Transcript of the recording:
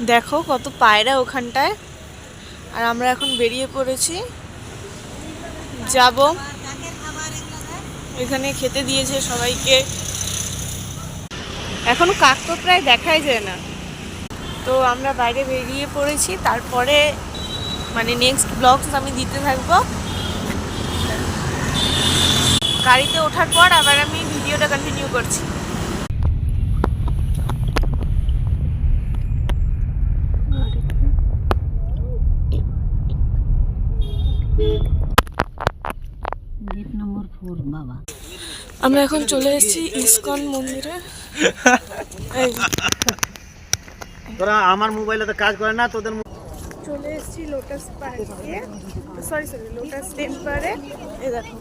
দেখো কত পায়রা ওখানটায়। আর আমরা এখন বেরিয়ে পড়েছি, যাব। এখানে খেতে দিয়েছে সবাইকে। এখনো কাক তো প্রায় দেখাই যায় না। তো আমরা বাইরে বেরিয়ে পড়েছি, তারপরে মানে নেক্সট ব্লগস আমি দিতে থাকবো। গাড়িতে ওঠার পর আবার আমি ভিডিওটা কন্টিনিউ করছি। আমরা এখন চলে এসেছি ইসকন মন্দিরে। তোরা আমার মোবাইলে তো কাজ করে না, তোদের চলে এসেছি লোটাস পার্কে, সরি লোটাস টেম্পলে। এই দেখো